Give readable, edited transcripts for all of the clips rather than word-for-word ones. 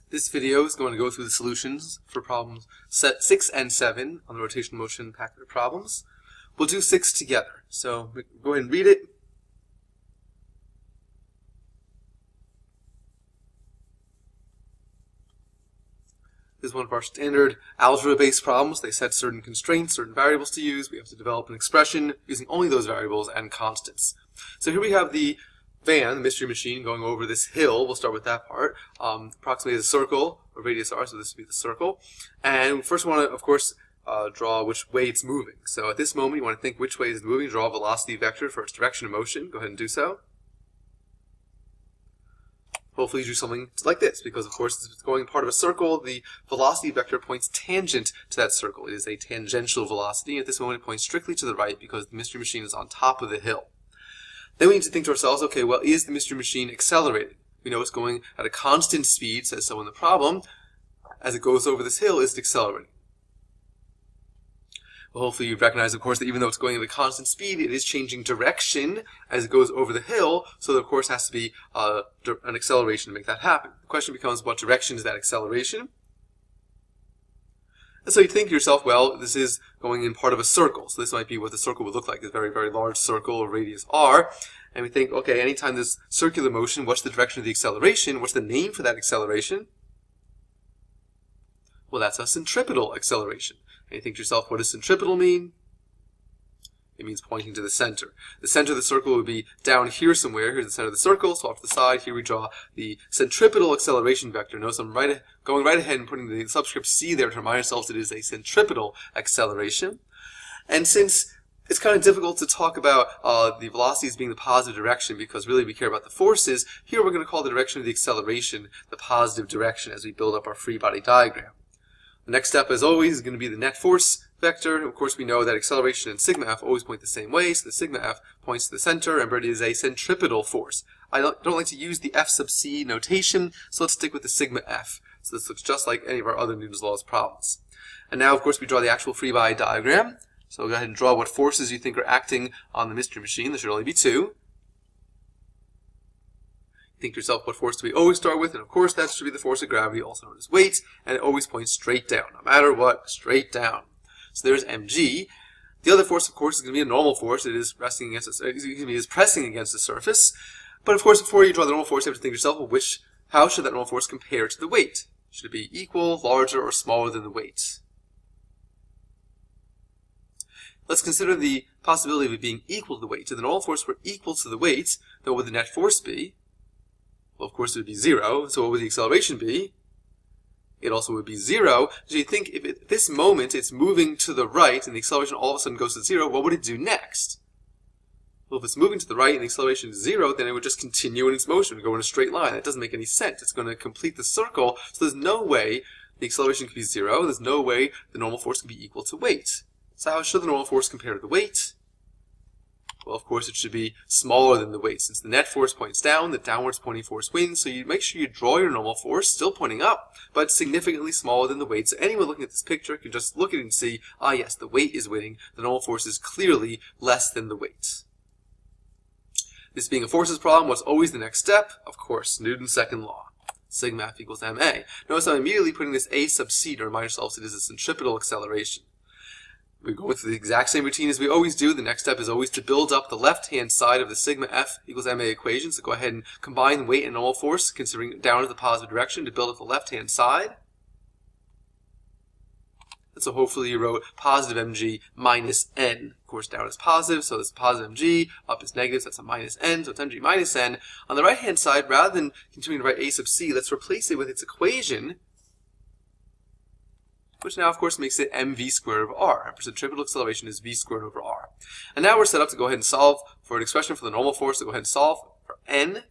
This video is going to go through the solutions for problems set 6 and 7 on the rotational motion packet problems. We'll do 6 together. So go ahead and read it. This is one of our standard algebra-based problems. They set certain constraints, certain variables to use. We have to develop an expression using only those variables and constants. So here we have the van, the mystery machine, going over this hill. We'll start with that part. Approximately a circle, or radius r, so this would be the circle. And we first want to, of course, draw which way it's moving. So at this moment, you want to think which way is moving. Draw a velocity vector for its direction of motion. Go ahead and do so. Hopefully you do something like this, because of course it's going part of a circle. The velocity vector points tangent to that circle. It is a tangential velocity. At this moment, it points strictly to the right because the mystery machine is on top of the hill. Then we need to think to ourselves, okay, well, is the mystery machine accelerating? We know it's going at a constant speed, says so in the problem. As it goes over this hill, is it accelerating? Well, hopefully you recognize, of course, that even though it's going at a constant speed, it is changing direction as it goes over the hill, so there, of course, has to be an acceleration to make that happen. The question becomes, what direction is that acceleration? And so you think to yourself, well, this is going in part of a circle, so this might be what the circle would look like, a very, very large circle of radius r. And we think, okay, anytime there's circular motion, what's the direction of the acceleration? What's the name for that acceleration? Well, that's a centripetal acceleration. And you think to yourself, what does centripetal mean? It means pointing to the center. The center of the circle would be down here somewhere. Here's the center of the circle, so off to the side, here we draw the centripetal acceleration vector. Notice I'm going right ahead and putting the subscript c there to remind ourselves it is a centripetal acceleration. And since it's kind of difficult to talk about the velocity as being the positive direction because really we care about the forces, here we're going to call the direction of the acceleration the positive direction as we build up our free body diagram. The next step, as always, is going to be the net force vector. And of course, we know that acceleration and sigma f always point the same way, so the sigma f points to the center. Remember, it is a centripetal force. I don't like to use the f sub c notation, so let's stick with the sigma f. So this looks just like any of our other Newton's laws problems. And now, of course, we draw the actual free body diagram. So we'll go ahead and draw what forces you think are acting on the mystery machine. There should only be two. Think to yourself, what force do we always start with? And of course, that should be the force of gravity, also known as weight, and it always points straight down, no matter what, straight down. So there's mg. The other force, of course, is going to be a normal force. It is pressing against the surface. But of course, before you draw the normal force, you have to think to yourself, well, how should that normal force compare to the weight? Should it be equal, larger, or smaller than the weight? Let's consider the possibility of it being equal to the weight. If the normal force were equal to the weight, then what would the net force be? Well, of course, it would be 0. So what would the acceleration be? It also would be 0. So you think if at this moment it's moving to the right and the acceleration all of a sudden goes to 0, what would it do next? Well, if it's moving to the right and the acceleration is 0, then it would just continue in its motion and go in a straight line. That doesn't make any sense. It's going to complete the circle, so there's no way the acceleration can be 0. There's no way the normal force can be equal to weight. So how should the normal force compare to the weight? Well, of course, it should be smaller than the weight. Since the net force points down, the downwards pointing force wins, so you make sure you draw your normal force, still pointing up, but significantly smaller than the weight. So anyone looking at this picture can just look at it and see, ah yes, the weight is winning. The normal force is clearly less than the weight. This being a forces problem, what's always the next step? Of course, Newton's second law. Sigma f equals ma. Notice I'm immediately putting this a sub c to remind ourselves it is a centripetal acceleration. We go through the exact same routine as we always do. The next step is always to build up the left-hand side of the sigma f equals ma equation. So go ahead and combine weight and normal force, considering down to the positive direction, to build up the left-hand side. And so hopefully you wrote positive mg minus n. Of course, down is positive, so it's positive mg. Up is negative, so that's a minus n. So it's mg minus n. On the right-hand side, rather than continuing to write a sub c, let's replace it with its equation, which now, of course, makes it mv squared over r. Our centripetal acceleration is v squared over r. And now we're set up to go ahead and solve for an expression for the normal force. So go ahead and solve for n.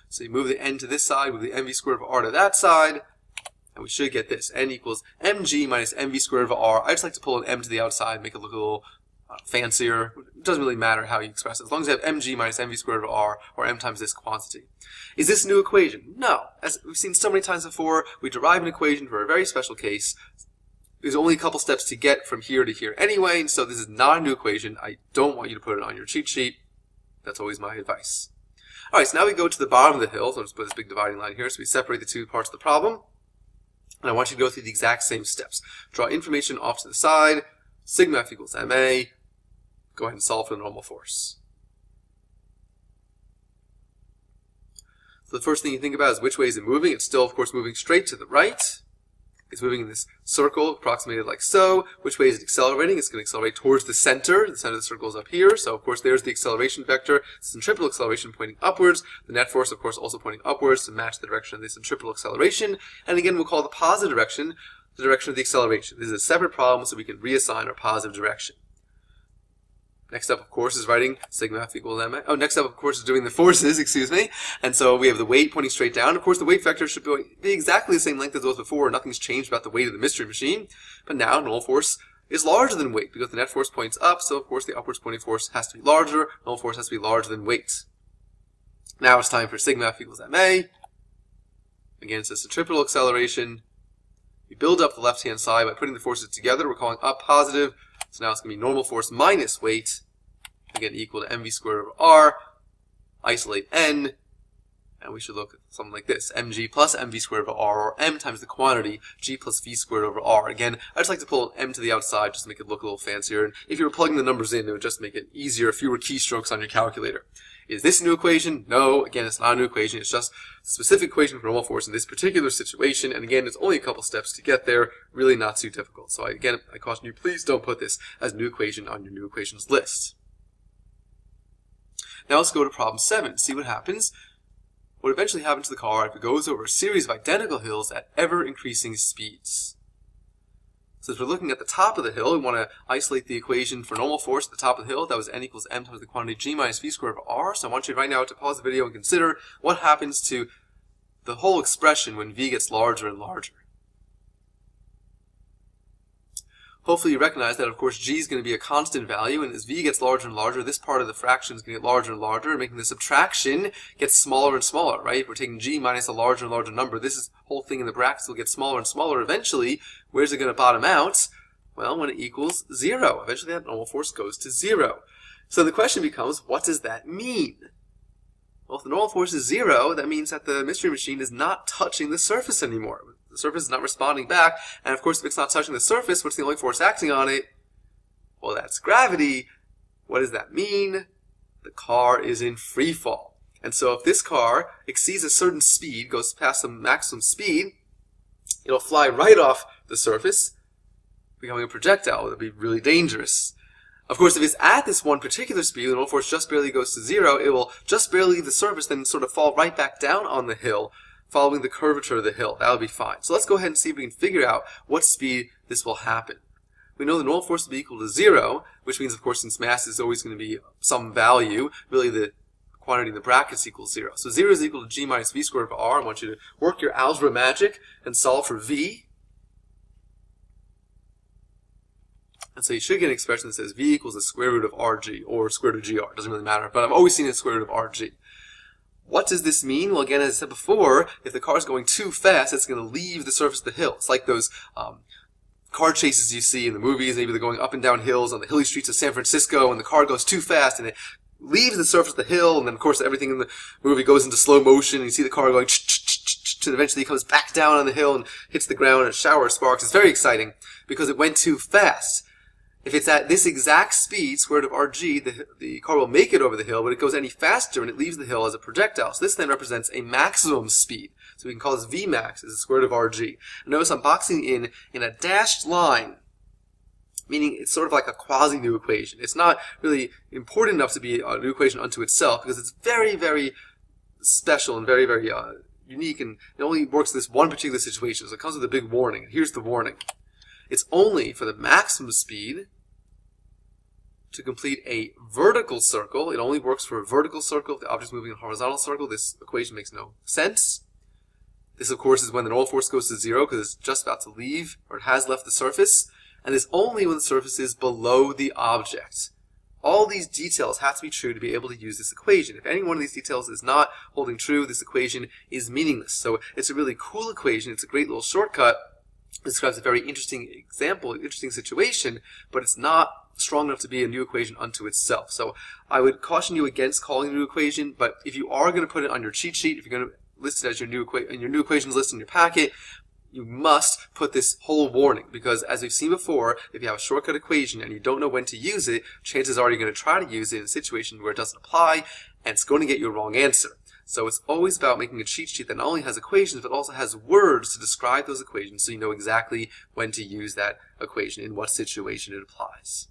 So you move the n to this side, move the mv squared over r to that side, and we should get this. N equals mg minus mv squared over r. I just like to pull an m to the outside, make it look a little fancier. It doesn't really matter how you express it, as long as you have mg minus mv squared over r, or m times this quantity. Is this a new equation? No. As we've seen so many times before, we derive an equation for a very special case. There's only a couple steps to get from here to here anyway, and so this is not a new equation. I don't want you to put it on your cheat sheet. That's always my advice. All right, so now we go to the bottom of the hill. So I'll just put this big dividing line here. So we separate the two parts of the problem. And I want you to go through the exact same steps. Draw information off to the side. Sigma F equals ma. Go ahead and solve for the normal force. So the first thing you think about is which way is it moving. It's still, of course, moving straight to the right. It's moving in this circle, approximated like so. Which way is it accelerating? It's going to accelerate towards the center. The center of the circle is up here. So, of course, there's the acceleration vector. Centripetal acceleration pointing upwards. The net force, of course, also pointing upwards to match the direction of the centripetal acceleration. And again, we'll call the positive direction the direction of the acceleration. This is a separate problem, so we can reassign our positive direction. Next up, of course, is writing sigma F equals ma. Oh, next up, of course, is doing the forces, excuse me. And so we have the weight pointing straight down. Of course, the weight vector should be exactly the same length as it was before. Nothing's changed about the weight of the mystery machine. But now, null force is larger than weight because the net force points up. So, of course, the upwards pointing force has to be larger. Null force has to be larger than weight. Now it's time for sigma F equals ma. Again, it's a centripetal acceleration. We build up the left-hand side by putting the forces together. We're calling up positive. So now it's going to be normal force minus weight, again, equal to mv squared over r, isolate n, and we should look at something like this, mg plus mv squared over r, or m times the quantity, g plus v squared over r. Again, I just like to pull an m to the outside just to make it look a little fancier, and if you were plugging the numbers in, it would just make it easier, fewer keystrokes on your calculator. Is this a new equation? No, again, it's not a new equation. It's just a specific equation for normal force in this particular situation. And again, it's only a couple steps to get there. Really not too difficult. So again, I caution you, please don't put this as a new equation on your new equations list. Now let's go to problem 7. See what happens. What eventually happens to the car if it goes over a series of identical hills at ever-increasing speeds. So as we're looking at the top of the hill, we want to isolate the equation for normal force at the top of the hill. That was n equals m times the quantity g minus v squared over r. So I want you right now to pause the video and consider what happens to the whole expression when v gets larger and larger. Hopefully you recognize that, of course, g is going to be a constant value, and as v gets larger and larger, this part of the fraction is going to get larger and larger, making the subtraction get smaller and smaller, right? If we're taking g minus a larger and larger number, this whole thing in the brackets will get smaller and smaller. Eventually, where's it going to bottom out? Well, when it equals 0. Eventually, that normal force goes to 0. So the question becomes, what does that mean? Well, if the normal force is 0, that means that the mystery machine is not touching the surface anymore. The surface is not responding back, and of course if it's not touching the surface, what's the only force acting on it? Well, that's gravity. What does that mean? The car is in free fall. And so if this car exceeds a certain speed, goes past some maximum speed, it'll fly right off the surface, becoming a projectile. It'll be really dangerous. Of course, if it's at this one particular speed, the normal force just barely goes to 0, it will just barely leave the surface, then sort of fall right back down on the hill, following the curvature of the hill. That'll be fine. So let's go ahead and see if we can figure out what speed this will happen. We know the normal force will be equal to 0, which means, of course, since mass is always going to be some value, really the quantity in the brackets equals 0. So 0 is equal to g minus v squared over r. I want you to work your algebra magic and solve for v. And so you should get an expression that says v equals the square root of rg, or square root of gr. It doesn't really matter, but I've always seen it as square root of rg. What does this mean? Well, again, as I said before, if the car is going too fast, it's going to leave the surface of the hill. It's like those car chases you see in the movies. Maybe they're going up and down hills on the hilly streets of San Francisco, and the car goes too fast, and it leaves the surface of the hill, and then, of course, everything in the movie goes into slow motion, and you see the car going and eventually it comes back down on the hill and hits the ground, and a shower of sparks. It's very exciting because it went too fast. If it's at this exact speed, square root of rg, the car will make it over the hill, but it goes any faster and it leaves the hill as a projectile. So this then represents a maximum speed. So we can call this Vmax as the square root of rg. And notice I'm boxing in a dashed line, meaning it's sort of like a quasi-new equation. It's not really important enough to be a new equation unto itself because it's very, very special and very, very unique, and it only works in this one particular situation. So it comes with a big warning. Here's the warning. It's only for the maximum speed to complete a vertical circle. It only works for a vertical circle. If the object's moving in a horizontal circle, this equation makes no sense. This, of course, is when the normal force goes to 0 because it's just about to leave, or it has left the surface. And it's only when the surface is below the object. All these details have to be true to be able to use this equation. If any one of these details is not holding true, this equation is meaningless. So it's a really cool equation. It's a great little shortcut. It describes a very interesting example, interesting situation, but it's not strong enough to be a new equation unto itself. So I would caution you against calling it a new equation, but if you are going to put it on your cheat sheet, if you're going to list it as your new equations list in your packet, you must put this whole warning, because as we've seen before, if you have a shortcut equation and you don't know when to use it, chances are you're going to try to use it in a situation where it doesn't apply, and it's going to get you a wrong answer. So it's always about making a cheat sheet that not only has equations, but also has words to describe those equations so you know exactly when to use that equation, in what situation it applies.